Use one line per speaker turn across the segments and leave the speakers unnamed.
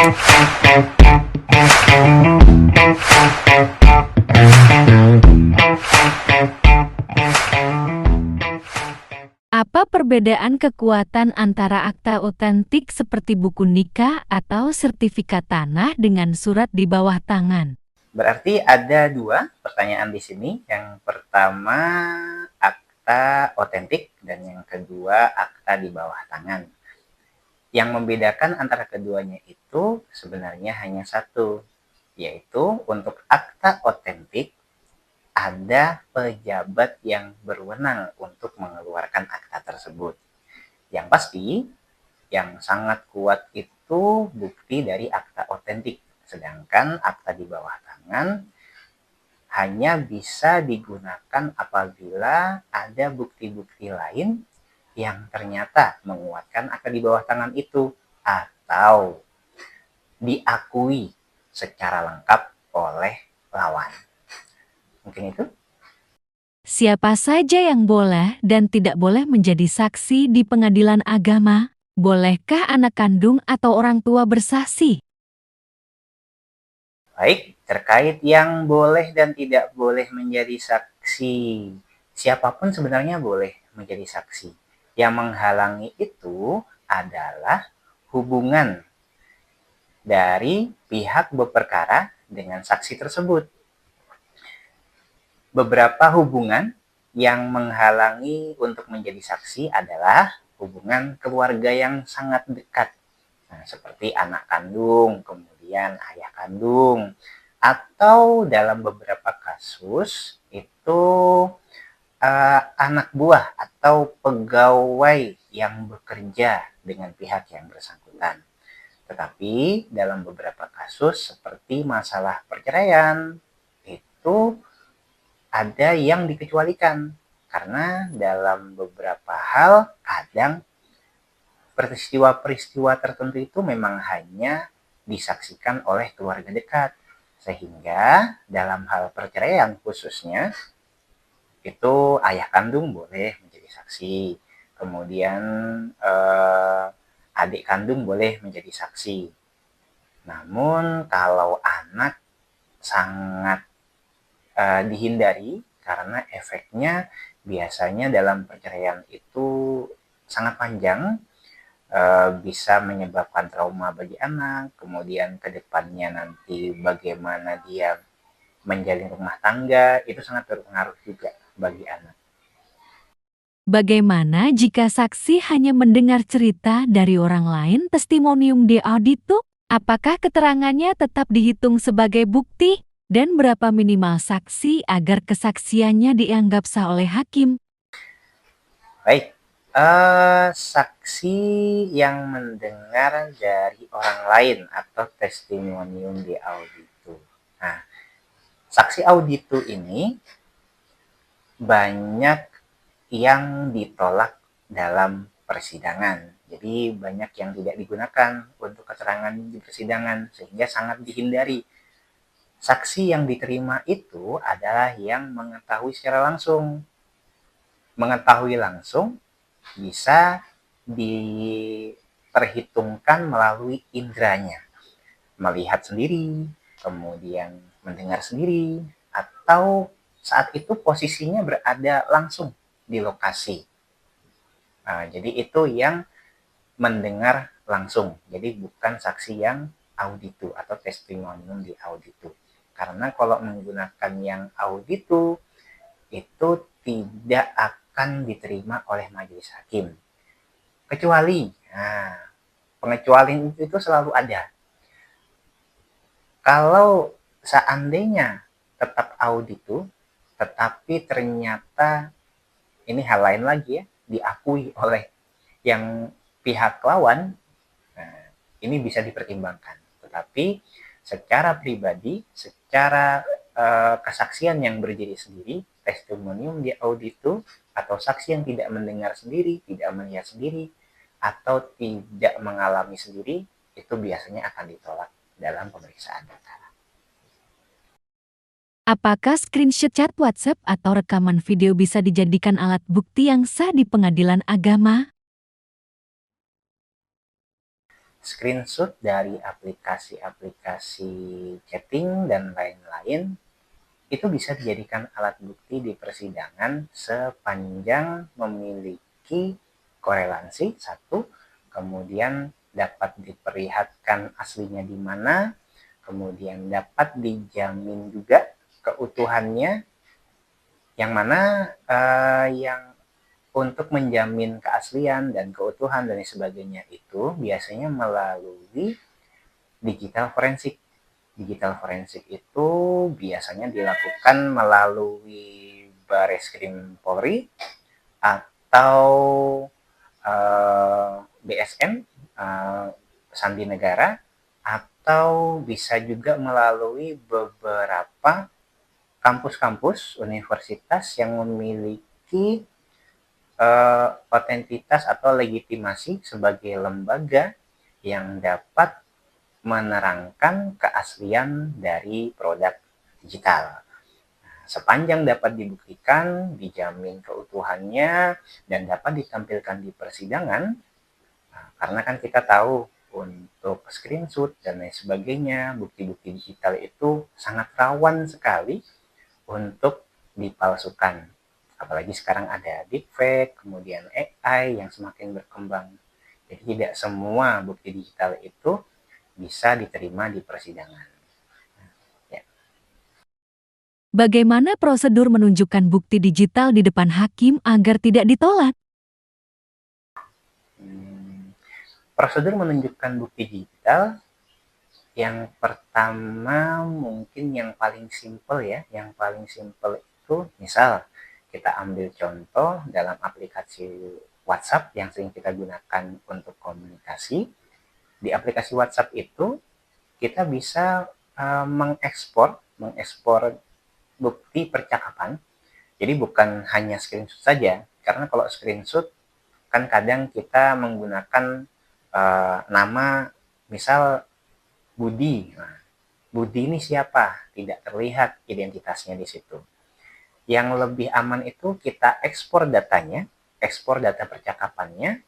Apa perbedaan kekuatan antara akta otentik seperti buku nikah atau sertifikat tanah dengan surat di bawah tangan?
Berarti ada dua pertanyaan di sini. Yang pertama akta otentik dan yang kedua akta di bawah tangan. Yang membedakan antara keduanya itu sebenarnya hanya satu, yaitu untuk akta otentik ada pejabat yang berwenang untuk mengeluarkan akta tersebut. Yang pasti, yang sangat kuat itu bukti dari akta otentik. Sedangkan akta di bawah tangan hanya bisa digunakan apabila ada bukti-bukti lain yang ternyata menguatkan akta di bawah tangan itu atau diakui secara lengkap oleh lawan. Mungkin itu.
Siapa saja yang boleh dan tidak boleh menjadi saksi di pengadilan agama? Bolehkah anak kandung atau orang tua bersaksi?
Baik, terkait yang boleh dan tidak boleh menjadi saksi. Siapapun sebenarnya boleh menjadi saksi. Yang menghalangi itu adalah hubungan dari pihak berperkara dengan saksi tersebut. Beberapa hubungan yang menghalangi untuk menjadi saksi adalah hubungan keluarga yang sangat dekat. Nah, seperti anak kandung, kemudian ayah kandung, atau dalam beberapa kasus itu anak buah atau pegawai yang bekerja dengan pihak yang bersangkutan. Tetapi dalam beberapa kasus seperti masalah perceraian itu ada yang dikecualikan karena dalam beberapa hal kadang peristiwa-peristiwa tertentu itu memang hanya disaksikan oleh keluarga dekat, sehingga dalam hal perceraian khususnya itu ayah kandung boleh menjadi saksi, kemudian adik kandung boleh menjadi saksi. Namun kalau anak sangat dihindari karena efeknya biasanya dalam perceraian itu sangat panjang, bisa menyebabkan trauma bagi anak, kemudian ke depannya nanti bagaimana dia menjalin rumah tangga, itu sangat berpengaruh juga bagi anak.
Bagaimana jika saksi hanya mendengar cerita dari orang lain testimonium de audito? Apakah keterangannya tetap dihitung sebagai bukti? Dan berapa minimal saksi agar kesaksiannya dianggap sah oleh hakim?
Baik, saksi yang mendengar dari orang lain atau testimonium de audito. Nah, saksi audito ini banyak yang ditolak dalam persidangan. Jadi banyak yang tidak digunakan untuk keterangan di persidangan sehingga sangat dihindari. Saksi yang diterima itu adalah yang mengetahui secara langsung. Mengetahui langsung bisa diperhitungkan melalui indranya. Melihat sendiri, kemudian mendengar sendiri, atau saat itu posisinya berada langsung di lokasi. Jadi itu yang mendengar langsung. Jadi bukan saksi yang auditu atau testimonium di auditu. Karena kalau menggunakan yang auditu itu tidak akan diterima oleh majelis hakim. Kecuali, pengecualian itu selalu ada. Kalau seandainya tetap auditu, tetapi ternyata ini hal lain lagi ya, diakui oleh yang pihak lawan, nah, ini bisa dipertimbangkan. Tetapi secara pribadi, secara kesaksian yang berdiri sendiri, testimonium di auditu, atau saksi yang tidak mendengar sendiri, tidak melihat sendiri, atau tidak mengalami sendiri, itu biasanya akan ditolak dalam pemeriksaan perkara.
Apakah screenshot chat WhatsApp atau rekaman video bisa dijadikan alat bukti yang sah di pengadilan agama?
screenshot dari aplikasi-aplikasi chatting dan lain-lain itu bisa dijadikan alat bukti di persidangan sepanjang memiliki korelasi satu, kemudian dapat diperlihatkan aslinya di mana, kemudian dapat dijamin juga keutuhannya, yang mana yang untuk menjamin keaslian dan keutuhan dan sebagainya itu biasanya melalui digital forensik. Digital forensik itu biasanya dilakukan melalui Bareskrim Polri atau BSN, Sandi Negara, atau bisa juga melalui beberapa kampus-kampus universitas yang memiliki otentitas atau legitimasi sebagai lembaga yang dapat menerangkan keaslian dari produk digital. Sepanjang dapat dibuktikan, dijamin keutuhannya, dan dapat ditampilkan di persidangan, karena kan kita tahu untuk screenshot dan lain sebagainya, bukti-bukti digital itu sangat rawan sekali untuk dipalsukan. Apalagi sekarang ada deepfake, kemudian AI yang semakin berkembang. Jadi tidak semua bukti digital itu bisa diterima di persidangan. Ya.
Bagaimana prosedur menunjukkan bukti digital di depan hakim agar tidak ditolak?
Prosedur menunjukkan bukti digital yang pertama mungkin yang paling simple ya. Yang paling simple itu misal kita ambil contoh dalam aplikasi WhatsApp yang sering kita gunakan untuk komunikasi. Di aplikasi WhatsApp itu kita bisa mengekspor bukti percakapan. Jadi bukan hanya screenshot saja, karena kalau screenshot kan kadang kita menggunakan nama misal Budi. Nah, Budi ini siapa? Tidak terlihat identitasnya di situ. Yang lebih aman itu kita ekspor datanya, ekspor data percakapannya.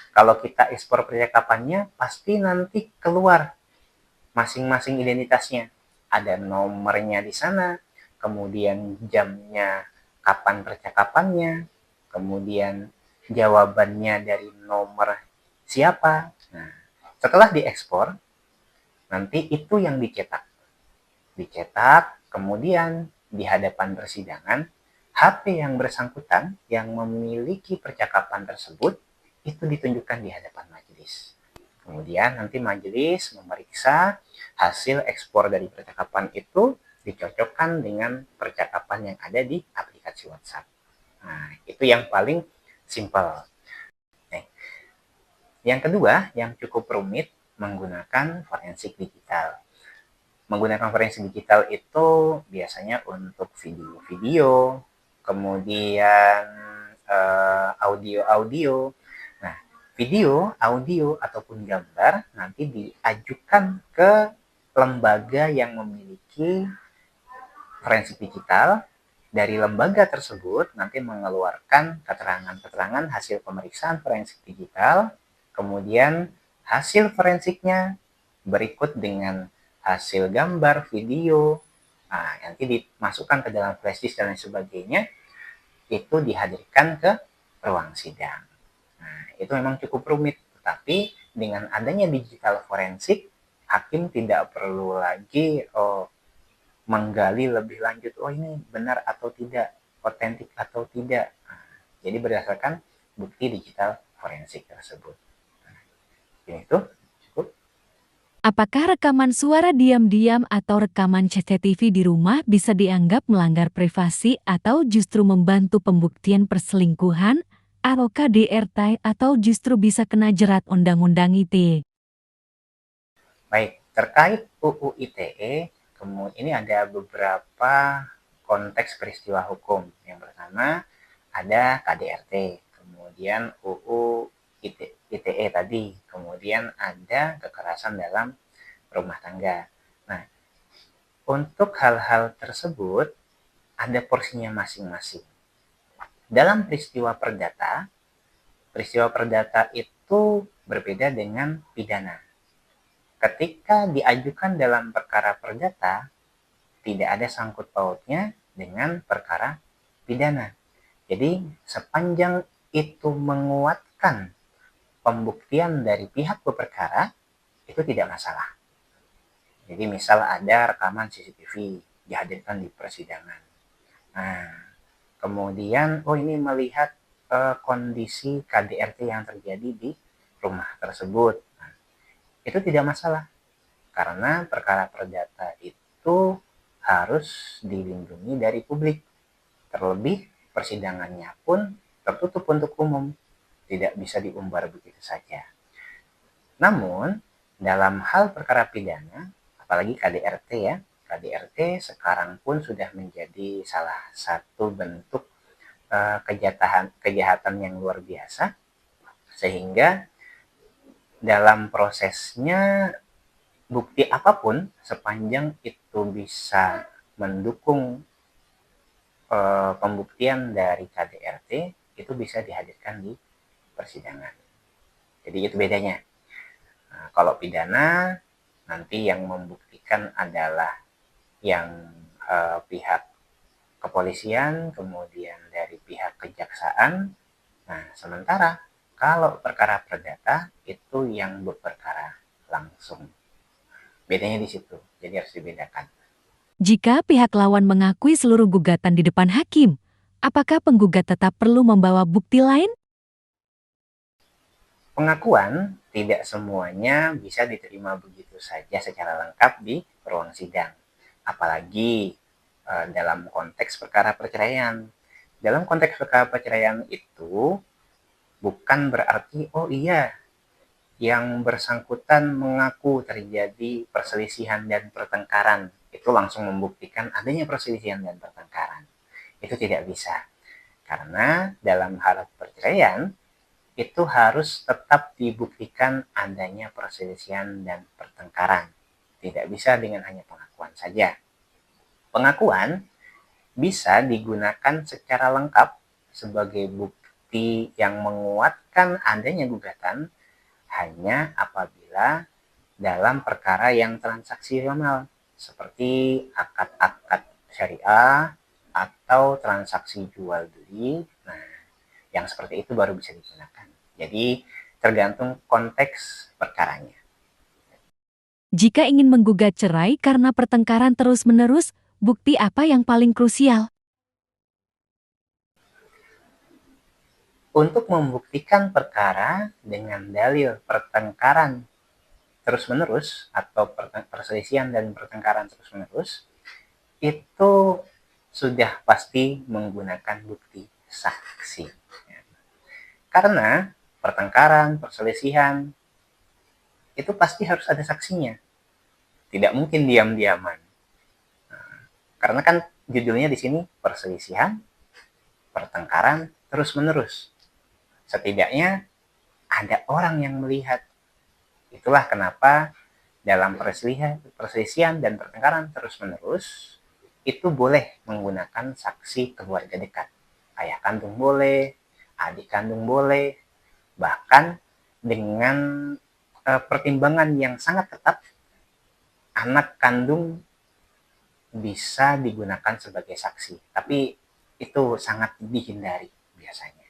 Kalau kita ekspor percakapannya, pasti nanti keluar masing-masing identitasnya. Ada nomornya di sana, kemudian jamnya, kapan percakapannya, kemudian jawabannya dari nomor siapa. Nah, setelah diekspor, nanti itu yang dicetak. Dicetak, kemudian di hadapan persidangan, HP yang bersangkutan yang memiliki percakapan tersebut itu ditunjukkan di hadapan majelis. Kemudian nanti majelis memeriksa hasil ekspor dari percakapan itu dicocokkan dengan percakapan yang ada di aplikasi WhatsApp. Nah, itu yang paling simpel. Yang kedua, yang cukup rumit, menggunakan forensik digital. Menggunakan forensik digital itu biasanya untuk video-video, kemudian audio-audio. Nah, video, audio, ataupun gambar nanti diajukan ke lembaga yang memiliki forensik digital. Dari lembaga tersebut nanti mengeluarkan keterangan-keterangan hasil pemeriksaan forensik digital, kemudian hasil forensiknya berikut dengan hasil gambar, video, nanti dimasukkan ke dalam flash disk dan lain sebagainya, itu dihadirkan ke ruang sidang. Nah, itu memang cukup rumit, tetapi dengan adanya digital forensik, hakim tidak perlu lagi menggali lebih lanjut, ini benar atau tidak, otentik atau tidak. Jadi berdasarkan bukti digital forensik tersebut. Itu cukup.
Apakah rekaman suara diam-diam atau rekaman CCTV di rumah bisa dianggap melanggar privasi atau justru membantu pembuktian perselingkuhan, atau KDRT, atau justru bisa kena jerat Undang-Undang ITE?
Baik, terkait UU ITE, ini ada beberapa konteks peristiwa hukum. Yang pertama ada KDRT, kemudian UU ITE tadi, kemudian ada kekerasan dalam rumah tangga. Nah, untuk hal-hal tersebut ada porsinya masing-masing. Dalam peristiwa perdata itu berbeda dengan pidana. ketika diajukan dalam perkara perdata, tidak ada sangkut pautnya dengan perkara pidana. Jadi sepanjang itu menguatkan pembuktian dari pihak berperkara, itu tidak masalah. Jadi misal ada rekaman CCTV dihadirkan di persidangan. Nah, kemudian ini melihat kondisi KDRT yang terjadi di rumah tersebut. Nah, itu tidak masalah karena perkara perdata itu harus dilindungi dari publik. Terlebih persidangannya pun tertutup untuk umum, tidak bisa diumbar begitu saja. Namun, dalam hal perkara pidana, apalagi KDRT ya, KDRT sekarang pun sudah menjadi salah satu bentuk kejahatan yang luar biasa, sehingga dalam prosesnya bukti apapun sepanjang itu bisa mendukung pembuktian dari KDRT itu bisa dihadirkan di persidangan. Jadi itu bedanya. Nah, kalau pidana nanti yang membuktikan adalah yang pihak kepolisian, kemudian dari pihak kejaksaan. Nah, sementara kalau perkara perdata itu yang berperkara langsung. Bedanya di situ, jadi harus dibedakan.
Jika pihak lawan mengakui seluruh gugatan di depan hakim, apakah penggugat tetap perlu membawa bukti lain?
Pengakuan tidak semuanya bisa diterima begitu saja secara lengkap di ruang sidang. Apalagi dalam konteks perkara perceraian. Dalam konteks perkara perceraian itu bukan berarti yang bersangkutan mengaku terjadi perselisihan dan pertengkaran itu langsung membuktikan adanya perselisihan dan pertengkaran. Itu tidak bisa. Karena dalam hal perceraian itu harus tetap dibuktikan adanya perselisihan dan pertengkaran. Tidak bisa dengan hanya pengakuan saja. Pengakuan bisa digunakan secara lengkap sebagai bukti yang menguatkan adanya gugatan hanya apabila dalam perkara yang transaksional seperti akad-akad syariah atau transaksi jual beli. Nah, yang seperti itu baru bisa digunakan. Jadi tergantung konteks perkaranya.
Jika ingin menggugat cerai karena pertengkaran terus-menerus, bukti apa yang paling krusial?
Untuk membuktikan perkara dengan dalil pertengkaran terus-menerus atau perselisihan dan pertengkaran terus-menerus, itu sudah pasti menggunakan bukti saksi. Karena pertengkaran, perselisihan, itu pasti harus ada saksinya. Tidak mungkin diam-diaman. Nah, karena kan judulnya di sini perselisihan, pertengkaran terus-menerus. Setidaknya ada orang yang melihat. Itulah kenapa dalam perselisihan dan pertengkaran terus-menerus itu boleh menggunakan saksi keluarga dekat. Ayah kandung boleh, adik kandung boleh, bahkan dengan pertimbangan yang sangat ketat, anak kandung bisa digunakan sebagai saksi. Tapi itu sangat dihindari biasanya.